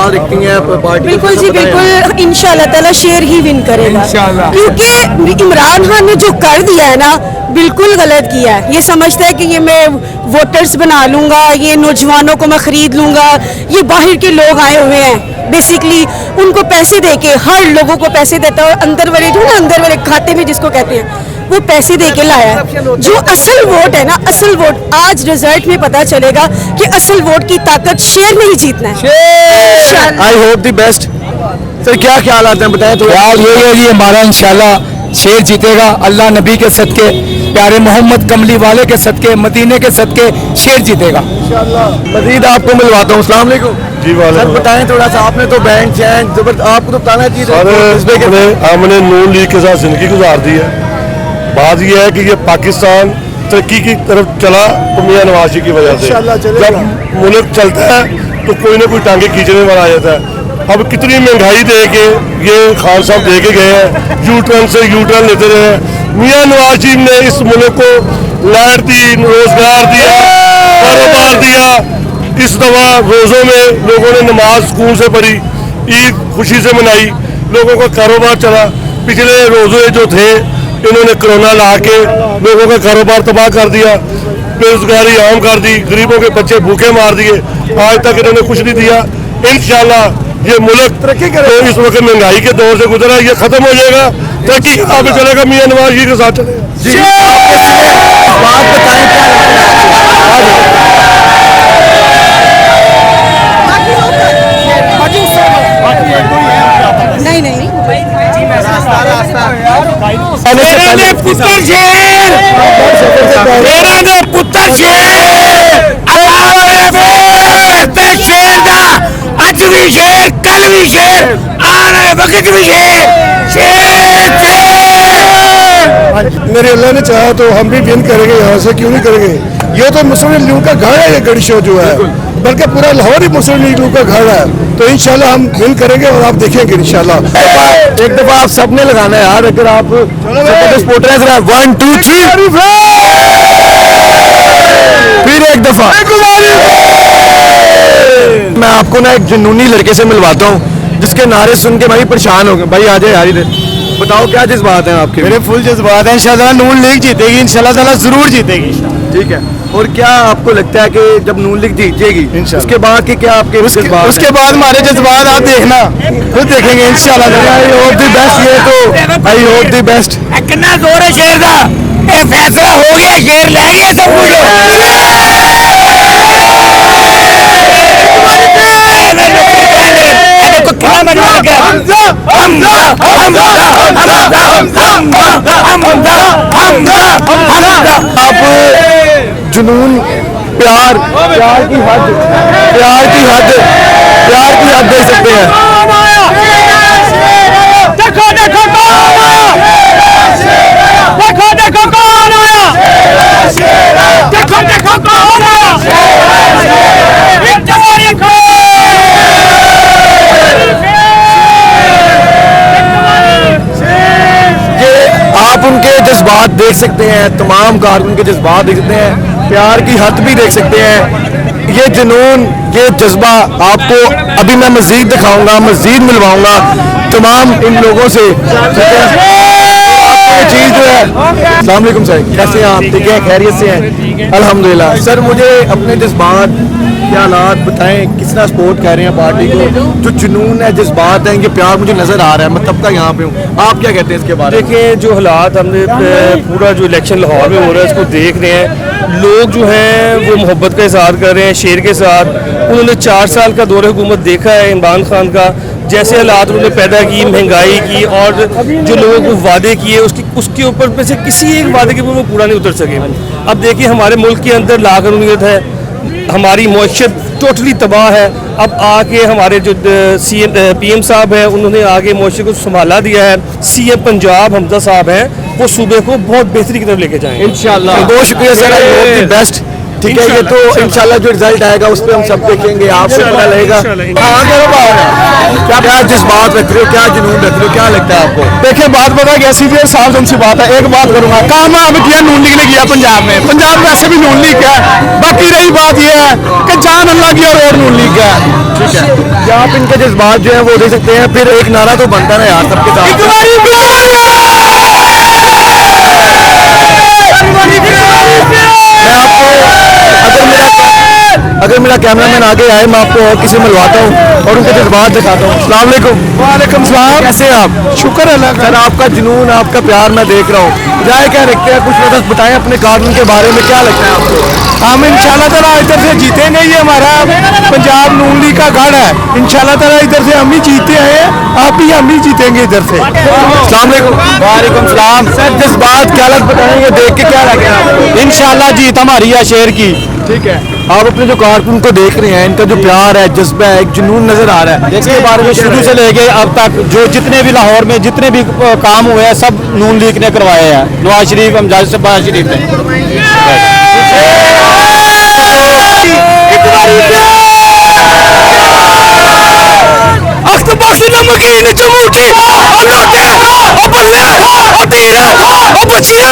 जज्बात रखती हैं पार्टी? बिल्कुल जी बिल्कुल, इंशाल्लाह ताला शेर ही विन करेगा, क्योंकि इमरान खान ने जो कर दिया है ना बिल्कुल गलत किया है। ये समझता है कि ये मैं वोटर्स बना लूँगा, ये नौजवानों को मैं ख़रीद लूँगा, ये बाहर के लोग आए हुए हैं बेसिकली, उनको पैसे दे के, हर लोगों को पैसे देता है, और अंदर वाले जो ना अंदर वाले खाते में जिसको कहते हैं वो पैसे दे के लाया है। जो असल वोट है ना, असल वोट आज रिजल्ट में पता चलेगा कि असल वोट की ताकत शेर में ही जीतना है। I hope the best. Sir क्या ख्याल आते हैं बताएं? तो ख्याल ये है कि हमारा इंशाल्लाह शेर जीतेगा, अल्लाह नबी के सदके, प्यारे मोहम्मद कमली वाले के सदके, मदीने के सदके शेर जीतेगा इंशाल्लाह। मजीद आपको मिलवाता हूँ। अस्सलाम वालेकुम जी। सर बताएं थोड़ा सा, आपने तो बैंक चैन जबरदस्त, आपको तो बताना चाहिए। हमने नून लीग के साथ जिंदगी गुजार दी है। बात यह है कि ये पाकिस्तान तरक्की की तरफ चला तो मियां नवाज जी की वजह से। जब मुल्क चलता है तो कोई ना कोई टांगे खींचने वाला आ जाता है। अब कितनी महंगाई दे के ये खान साहब दे के गए हैं, यू टर्न से यू टर्न लेते रहे। मियां नवाज जी ने इस मुल्क को लाइट दी, रोजगार दिया, कारोबार दिया। इस दफा रोज़ों में लोगों ने नमाज सुकून से पढ़ी, ईद खुशी से मनाई, लोगों का कारोबार चला। पिछले रोज़े जो थे इन्होंने कोरोना ला के लोगों का कारोबार तबाह कर दिया, बेरोजगारी आम कर दी, गरीबों के बच्चे भूखे मार दिए। आज तक इन्होंने कुछ नहीं दिया। इंशाल्लाह ये मुल्क तरक्की करे। तो इस वक्त महंगाई के दौर से गुजरा, ये खत्म हो जाएगा, तरक्की आगे चलेगा, मियां नवाज जी के साथ चलेगा। बात बताएं क्या नहीं नहीं पुत्र शेर, पुत्र शेर, शेर दा अज भी शेर, कल भी शेर, आने वक्त भी शेर। मेरे अल्लाह ने चाहा तो हम भी विन करेंगे, यहाँ से क्यों नहीं करेंगे। ये तो मुस्लिम लीग का घर है, ये गढ़ी शो जो है, बल्कि पूरा लाहौर ही मुस्लिम लीग का घर है। तो इंशाल्लाह हम विन करेंगे और आप देखेंगे इंशाल्लाह। एक दफा आप सबने लगाना है यार, अगर आप सपोर्टर हैं जरा 1 2 3 फिर एक दफा। मैं आपको ना एक जुनूनी लड़के से मिलवाता हूँ जिसके नारे सुन के भाई परेशान हो गए। भाई आ जाए यार इधर, बताओ क्या जज्बात हैं आपके? मेरे फुल जज्बात हैं, इंशाल्लाह नून लीग जीतेगी, इंशाल्लाह ताला जरूर जीतेगी। ठीक है। और क्या आपको लगता है कि जब नून लीग जीतेगी उसके बाद के क्या आपके जज्बात? उसके बाद हमारे जज्बात आप देखना, खुद देखेंगे इंशाल्लाह। I hope the best. ये तो आई होप द बेस्ट। कितना जोर है शेर दा, ये फैसला हो गया, शेर ले गया सब आप जुनून, प्यार, प्यार की हद, प्यार की हद, प्यार की हद देख सकते हैं। देखो देखो कौन आया, देखो देखो कौन आया, देखो देखो कौन आया। आप उनके जज्बात देख सकते हैं, तमाम कारकुन के जज्बात देख सकते हैं, प्यार की हद भी देख सकते हैं। ये जुनून, ये जज्बा आपको अभी मैं मजीद दिखाऊंगा, मजीद मिलवाऊंगा तमाम इन लोगों से। चीज़ जो है। अस्सलाम वालेकुम सर, कैसे हैं आप? ठीक है, खैरियत से हैं? अल्हम्दुलिल्लाह। सर मुझे अपने जज्बात के हालात बताएं, किस तरह सपोर्ट कर रहे हैं पार्टी को? जो जुनून है, जज्बात है, ये प्यार मुझे नज़र आ रहा है, मैं तब तक यहाँ पे हूँ। आप क्या कहते हैं इसके बारे में? देखिए जो हालात हमने पूरा जो इलेक्शन लाहौर में हो रहा है इसको देख रहे हैं, लोग जो हैं वो मोहब्बत का इजहार कर रहे हैं शेर के साथ। उन्होंने 4 साल का दौर हुकूमत देखा है इमरान खान का, जैसे हालात उन्होंने पैदा की, महंगाई की, और जो लोगों को वादे किए उसके ऊपर में से किसी एक वादे के ऊपर वो पूरा नहीं उतर सके। अब देखिए हमारे मुल्क के अंदर लाकानूनियत है, हमारी मईशत टोटली तबाह है। अब आके हमारे जो PM साहब हैं उन्होंने आगे मईशत को संभाला दिया है। CM पंजाब हमजा साहब हैं, वो सूबे को बहुत बेहतरी की तरफ लेके जाएंगे इंशाल्लाह। बहुत शुक्रिया sir, I hope the best. ठीक है, ये तो इंशाल्लाह जो रिजल्ट आएगा उस पर हम सब देखेंगे, आपको पता लगेगा। क्या जज्बात रख रहे हो, क्या जुनून रख रहे हो, क्या लगता है आपको? देखिए बात पता है कैसी थी, साफ सी बात है, एक बात करूंगा, काम अब किया नून लीग ने किया पंजाब में, पंजाब में वैसे भी नून लीग है। बाकी रही बात यह है कि जान अल्लाह की और नून लीग है। ठीक है, क्या आप इनके जज्बात जो है वो दे सकते हैं? फिर एक नारा तो बनता है यार सबके साथ। मैं आपको अगर मेरा कैमरामैन आगे आए, मैं आपको और किसी मिलवाता हूँ और उनके जज्बात दिखाता हूँ। अस्सलाम वालेकुम। वालेकुम सलाम। कैसे हैं आप? शुक्र अल्लाह का। सर आपका जुनून, आपका प्यार मैं देख रहा हूँ, राय क्या रखते हैं? कुछ मतलब बताएं अपने कानून के बारे में, क्या लगता है आपको? हम इंशाल्लाह ताला इधर से जीतेंगे, ये हमारा पंजाब नून लीग का गढ़ है। इंशाल्लाह ताला इधर से हम ही जीते हैं, आप भी हम ही जीतेंगे इधर से। अस्सलाम वालेकुम सलाम। सर जज्बात क्या लग बताएंगे, देख के क्या लगे आपको? इंशाल्लाह जीत हमारी है शेर की। ठीक है, आप अपने जो कारकुन को देख रहे हैं, इनका जो प्यार है, जज्बा है, एक जुनून नजर आ रहा है, इसके बारे में शुरू से लेके अब तक जो जितने भी लाहौर में जितने भी काम हुए हैं सब नून लीग ने करवाए हैं, नवाज शरीफ, अमजद शहबाज शरीफ ने। नमकीन चमूठी बच्चियां